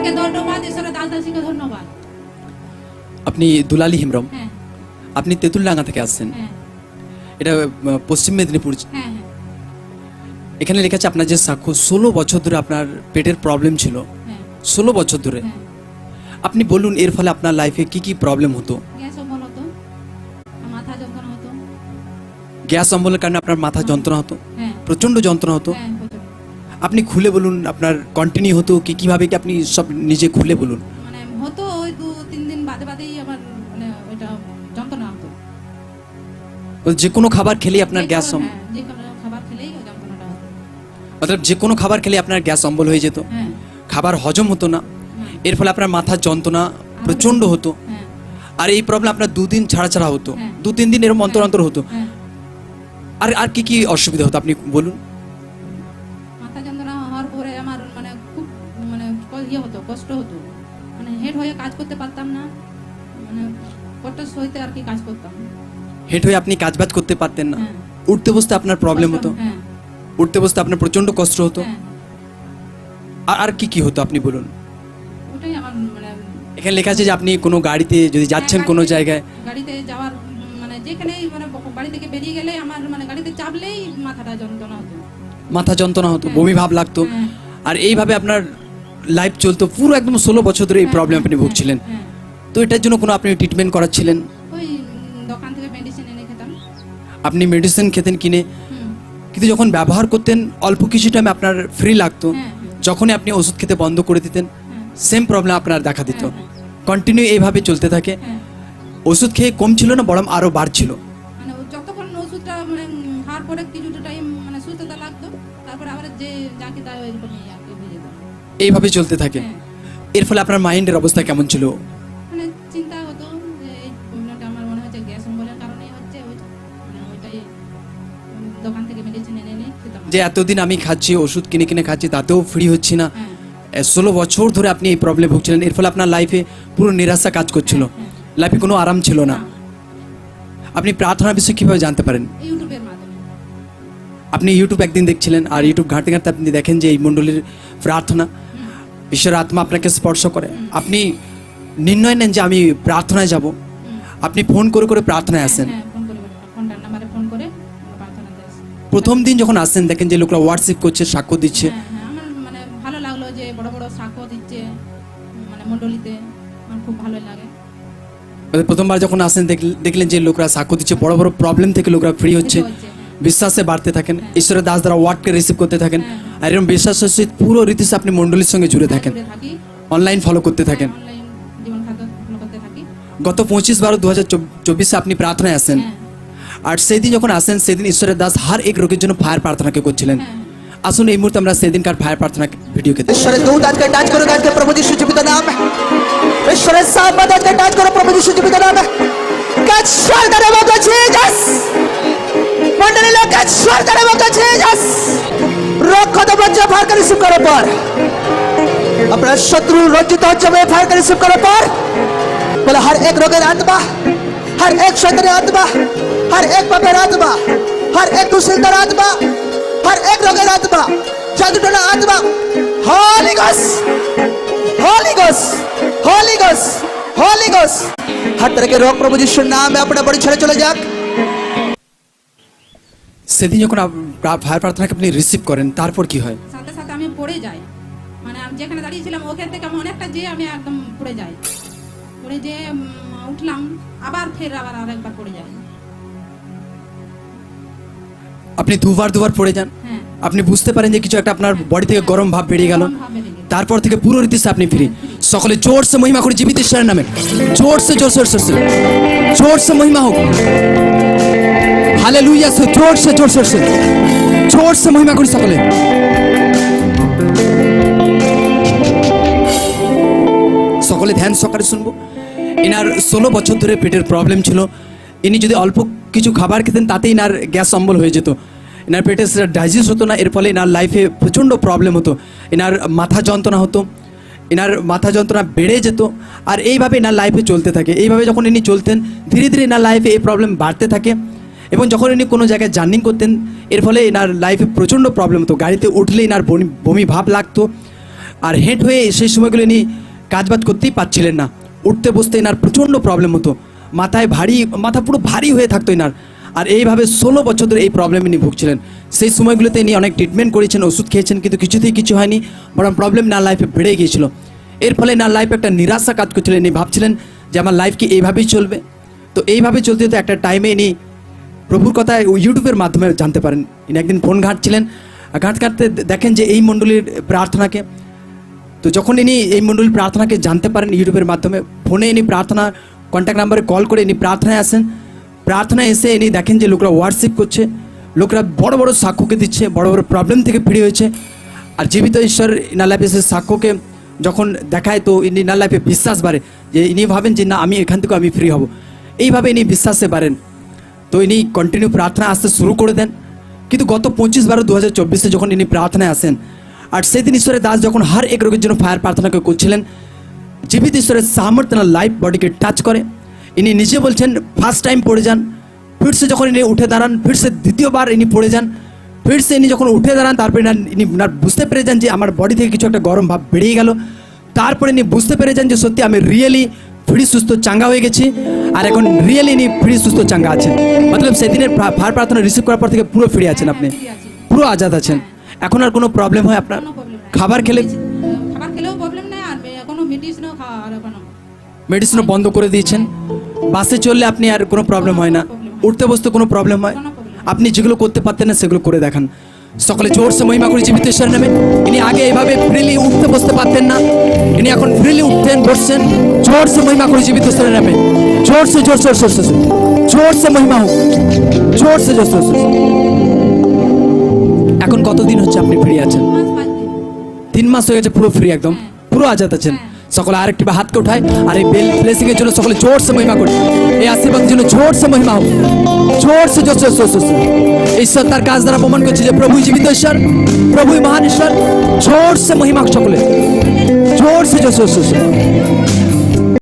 ঈশ্বরকে ধন্যবাদ, ঈশ্বরের দাসদাসীকে ধন্যবাদ। আপনি দুলালী হেমব্রম, হ্যাঁ আপনি তেঁতুলডাঙ্গা থেকে আসছেন, হ্যাঁ এটা পশ্চিম মেদিনীপুর। হ্যাঁ হ্যাঁ এখানে লেখা আছে আপনার যে সাক্ষ্য 16 বছর ধরে আপনার পেটের প্রবলেম ছিল, হ্যাঁ 16 বছর ধরে। হ্যাঁ। আপনি বলুন এর ফলে আপনার লাইফে কি কি প্রবলেম হতো? গ্যাস অম্বল হতো, মাথা যন্ত্রণা হতো। গ্যাস অম্বলের কারণে আপনার মাথা যন্ত্রণা হতো, হ্যাঁ প্রচন্ড যন্ত্রণা হতো। হ্যাঁ হতো। আপনি খুলে বলুন আপনার কন্টিনিউ হতো কি, কিভাবে কি আপনি সব নিজে খুলে বলুন। মানে হতো ওই 2-3 দিন বাদে বাদেই আমার মানে ওইটা যন্ত্রণা হতো। যে কোনো খাবার খেলেই আপনার গ্যাস, যে কোনো খাবার খেলেই ওই যন্ত্রণাটা হতো। মতলব যে কোনো খাবার খেলে আপনার গ্যাস অম্বল হয়ে যেত, হ্যাঁ খাবার হজম হতো না, এর ফলে আপনার মাথার যন্ত্রণা প্রচন্ড হতো। হ্যাঁ আর এই প্রবলেম আপনার 2 দিন ছাড়া ছাড়া হতো, হ্যাঁ। 2-3 দিন এরকম অন্তর অন্তর হতো। হ্যাঁ। আর আর কি কি অসুবিধা হতো আপনি বলুন। মাথা যন্ত্রণা হওয়ার পরে আমার মানে খুব মানে ইয়ে হতো, কষ্ট হতো, মানে হেড হয়ে কাজ করতে পারতাম না, মানে কষ্ট সইতে আর কি কাজ করতাম। হেঁট হয়ে আপনি কাজবাজ করতে পারতেন না, হ্যাঁ। উঠতে বসতে আপনার প্রবলেম হতো, হ্যাঁ উঠতে বসতে আপনার প্রচন্ড কষ্ট হতো। হ্যাঁ আর আর কি কি হতো আপনি বলুন। ওটাই আমার মানে এখানে লেখা আছে যে আপনি কোনো গাড়িতে যদি যাচ্ছেন কোনো জায়গায়, গাড়িতে যাওয়ার মানে যেখানেই মানে বাড়ি থেকে বেরিয়ে গেলে আমার মানে গাড়িতে চাপলেই মাথাটা যন্ত্রণা হতো, মাথা যন্ত্রণা হতো, বমি ভাব লাগতো। হ্যাঁ। আর এইভাবে আপনার লাইফ চলতো পুরো একদম 16 বছর ধরে এই প্রবলেম আপনি ভুগছিলেন। হ্যাঁ। তো এটার জন্য কোনো আপনি ট্রিটমেন্ট করাচ্ছিলেন? ওই দোকান থেকে মেডিসিন এনে খেতাম। আপনি মেডিসিন খেতেন কিনে, হুম। কিন্তু যখন ব্যবহার করতেন অল্প কিছু টাইমে আপনার ফ্রি লাগতো, হ্যাঁ। যখনই আপনি ওষুধ খেতে বন্ধ করে দিতেন সেম প্রবলেম আপনার দেখা দিত। হ্যাঁ। কন্টিনিউ এইভাবে চলতে থাকে, হ্যাঁ। ওষুধ খেয়ে কমছিল না বরং আরো বাড়ছিল। মানে যতক্ষণ ওষুধটা মানে খাওয়ার পরে কিছুটা টাইম মানে সুস্থতা লাগতো, তারপরে আবার যে যাকে তাই এরকমই আর কি হয়ে যেত। এইভাবে চলতে থাকে। হ্যাঁ। এর ফলে আপনার মাইন্ডের অবস্থা কেমন ছিল? মানে চিন্তা হতো যে এই প্রবলেমটা আমার মনে হচ্ছে গ্যাস অম্বলের কারণেই হচ্ছে, মানে ওইটাই দোকান থেকে মেডিসিন এনে এনে খেতাম। যে এতদিন আমি খাচ্ছি, ওষুধ কিনে কিনে খাচ্ছি, তাতেও ফ্রি হচ্ছি না। হ্যাঁ 16 বছর ধরে আপনি এই প্রবলেম ভুগছিলেন, এর ফলে আপনার লাইফে পুরো নিরাশা কাজ করছিল, লাইফে কোনো আরাম ছিল না। আপনি প্রার্থনার বিষয়ে কিভাবে জানতে পারেন? ইউটিউবের মাধ্যমে। আপনি ইউটিউব একদিন দেখছিলেন, আর ইউটিউব ঘাঁটতে ঘাঁটতে আপনি দেখেন যে এই মণ্ডলীর প্রার্থনা, ঈশ্বরের আত্মা আপনাকে স্পর্শ করে। আপনি নির্ণয় নেন যে আমি প্রার্থনায় যাব, আপনি ফোন করে করে প্রার্থনায় আসেন। হ্যাঁ ফোন করে ফোনটার নাম্বারে ফোন করে প্রার্থনাতে আসি। প্রথম দিন যখন আসেন দেখেন যে লোকরা হোয়াটসঅ্যাপ করছে, সাক্ষ্য দিচ্ছে, হ্যাঁ হ্যাঁ আমার মানে ভালো লাগলো যে বড় বড় সাক্ষ্য দিচ্ছে মানে মণ্ডলীতে, আমার খুব ভালো লাগে। প্রথমবার যখন আসেন দেখলেন যে লোকরা সাক্ষ্য দিচ্ছে, বড় বড় প্রবলেম থেকে লোকরা ফ্রি হচ্ছে, বিশ্বাসে বাড়তে থাকেন, ঈশ্বরের দাস দ্বারা ওয়ার্ডকে রিসিভ করতে থাকেন, আর এরকম বিশ্বাসের সহিত পুরো রীতিতে আপনি মণ্ডলীর সঙ্গে জুড়ে থাকেন, থাকি অনলাইন ফলো করতে থাকেন। অনলাইন জীবন খাতা ফলো করতে থাকি। গত 25/12/2024 আপনি প্রার্থনায় আসেন, আর সেদিন যখন আসেন সেদিন ঈশ্বরের দাস হার এক রোগীর জন্য ফায়ার প্রার্থনাকে করছিলেন। আসুন এই মুহূর্তে আমরা সেদিনকার ফায়ার প্রার্থনা ভিডিওকে দেখি। ঈশ্বরের দূত আজকে টাচ করো, আজকে প্রভু যিশু জীবিত নাম, ঈশ্বরের সাহায্য আজকে টাচ করো, প্রভু যিশু জীবিত নাম, কাজ সরকারের মতো জিসাস, মন্ডলী লোক কাজ সরকারের মতো জিসাস, রক্ষত বজ্র ফায়ার করে রিসিভ করার পর আপনার শত্রু লজ্জিত হচ্ছে, ফায়ার করে রিসিভ করার পর বলে हर एक रोगের আত্মা, हर एक শয়তানের আত্মা, हर एक পাপের আত্মা, हर एक দুশ্চিন্তার আত্মা, हर एक रोगের আত্মা, জাদুটনা আত্মা, holy ghost, holy ghost, holy ghost, holy ghost, हर तरह के रोग प्रभु यीशु नाम में अपना बड़ी छड़े चले जाक। সেদিন যখন ফায়ার প্রার্থনাকে আপনি রিসিভ করেন তারপর কি হয়? সাথে সাথে আমি পড়ে যাই, মানে আমি যেখানে দাঁড়িয়েছিলাম ওখান থেকে আমি অনেকটা যে আমি একদম পড়ে যাই, পড়ে যে উঠলাম আবার ফের আবার আরেকবার পড়ে যাই। আপনি দুবার পড়ে যান, হ্যাঁ আপনি বুঝতে পারেন যে কিছু একটা আপনার বডি থেকে গরম ভাব বেরিয়ে গেল, গরম ভাব বেরিয়ে গেল। তারপর থেকে পুরো রীতিতে আপনি ফ্রি। সকলে জোর সে মহিমা করে জীবিত ঈশ্বরের নামে, জোর সে মহিমা হোক। হালেলুয়া, জোর সে মহিমা করি সকলে। সকলে ধ্যান সহকারে শুনবো। এনার 16 বছর ধরে পেটের প্রবলেম ছিল, ইনি যদি অল্প কিছু খাবার খেতেন তাতেই এনার গ্যাস অম্বল হয়ে যেত, এনার পেটে সেটা ডাইজেস্ট হতো না, এর ফলে এনার লাইফে প্রচণ্ড প্রবলেম হতো, এনার মাথা যন্ত্রণা হতো, এনার মাথা যন্ত্রণা বেড়ে যেত, আর এইভাবে এনার লাইফে চলতে থাকে। এইভাবে যখন ইনি চলতেন ধীরে ধীরে এনার লাইফে এই প্রবলেম বাড়তে থাকে, এবং যখন ইনি কোনো জায়গায় জার্নি করতেন এর ফলে এনার লাইফে প্রচণ্ড প্রবলেম হতো, গাড়িতে উঠলে এনার বমি ভাব লাগতো, আর হেঁট হয়ে সেই সময়গুলো ইনি কাজবাজ করতেই পারছিলেন না, উঠতে বসতে এনার প্রচণ্ড প্রবলেম হতো, মাথা পুরো ভারী হয়ে থাকতো এনার। আর এইভাবে 16 বছর ধরে এই প্রবলেম ইনি ভুগছিলেন। সেই সময়গুলোতে ইনি অনেক ট্রিটমেন্ট করেছেন, ওষুধ খেয়েছেন, কিন্তু কিছুতেই কিছু হয়নি, বরং প্রবলেম না লাইফে বেড়ে গিয়েছিল। এর ফলে না লাইফে একটা নিরাশা কাজ করছিলেন, ইনি ভাবছিলেন যে আমার লাইফ কি এইভাবেই চলবে। তো এইভাবে চলতে চলতে একটা টাইমে ইনি প্রভুর কথা ইউটিউবের মাধ্যমে জানতে পারেন। ইনি একদিন ফোন ঘাঁটছিলেন, ঘাঁটতে দেখেন যে এই মণ্ডলীর প্রার্থনাকে। তো যখন ইনি এই মণ্ডলীর প্রার্থনাকে জানতে পারেন ইউটিউবের মাধ্যমে, ফোনে ইনি প্রার্থনা কন্ট্যাক্ট নাম্বারে কল করে ইনি প্রার্থনায় আসেন। প্রার্থনায় এসে ইনি দেখেন যে লোকরা ওয়ার্শিপ করছে, লোকরা বড় বড় সাক্ষ্যকে দিচ্ছে, বড় বড় প্রবলেম থেকে ফিরে হয়েছে। আর জীবিত ঈশ্বর ইনার লাইফে এসে সাক্ষ্যকে যখন দেখায়, তো ইনি ইনার লাইফে বিশ্বাস বাড়ে, যে ইনি ভাবেন যে না, আমি এখান থেকে আমি ফ্রি হব। এইভাবে ইনি বিশ্বাসে পারেন। তো ইনি কন্টিনিউ প্রার্থনা আসতে শুরু করে দেন। কিন্তু গত 25/12/2024 যখন ইনি প্রার্থনায় আসেন, আর সেদিন ঈশ্বরের দাস যখন হর এক রোগের জন্য ফায়ার প্রার্থনা করছিলেন, জীবিত ঈশ্বরের সামর্থ্য না লাইফ বডিকে টাচ করে। ইনি নিজে বলছেন ফার্স্ট টাইম পড়ে যান, ফিরসে যখন ইনি উঠে দাঁড়ান, ফিরসে দ্বিতীয়বার ইনি পড়ে যান, ফিরসে ইনি যখন উঠে দাঁড়ান, তারপরে ইনি বুঝতে পেরে যান যে আমার বডি থেকে কিছু একটা গরম ভাব বেরিয়ে গেল। তারপরে ইনি বুঝতে পেরে যান যে সত্যি আমি রিয়েলি ফ্রি সুস্থ চাঙ্গা হয়ে গেছি, আর এখন রিয়েলি ইনি ফ্রি সুস্থ চাঙ্গা আছেন। মতলব সেদিনের ফায়ার প্রার্থনা রিসিভ করার পর থেকে পুরো ফ্রি আছেন, আপনি পুরো আজাদ আছেন। এখন আর কোনো প্রবলেম হয় আপনার? কোনো problem নাই। খাবার খেলে খাবার খেলেও প্রবলেম নাই, আর কোনো মেডিসিনও খাওয়া আর কোনো মেডিসিনও বন্ধ করে দিয়েছেন। বাসে চললে আপনি আর কোনো প্রবলেম হয় না, উঠতে বসতে কোনো প্রবলেম হয়, আপনি যেগুলো করতে পারতেন না সেগুলো করে দেখান। সকলে জোরসে মহিমা করে জীবিত ঈশ্বরের নামে। ইনি আগে এভাবে ফ্রিলি উঠতে বসতে পারতেন না, ইনি এখন ফ্রিলি উঠতেন বসছেন। জোরসে মহিমা করে জীবিত ঈশ্বরের নামে। জোরসে জোরসে জোরসে জোরসে মহিমা হোক, জোরসে জোরসে জোরসে। এখন কতদিন হচ্ছে আপনি ফ্রি আছেন? 5 দিন। 3 মাস হয়ে গেছে, পুরো ফ্রি, একদম পুরো আজাদ আছেন। সকলে আরেকটি হাতকে উঠায়, আর এই ব্লেসিং এর জন্য সকলে জোরসে মহিমা করি। এই আশীর্বাদের জন্য জোরসে মহিমা হোক, জোরসে জোরসে জোরসে। ঈশ্বর তার কাজ দ্বারা প্রমাণ করছে যে প্রভুই জীবিত ঈশ্বর, প্রভুই মহান ঈশ্বর। জোরসে মহিমা সকলে, জোরসে জোরসে জোরসে।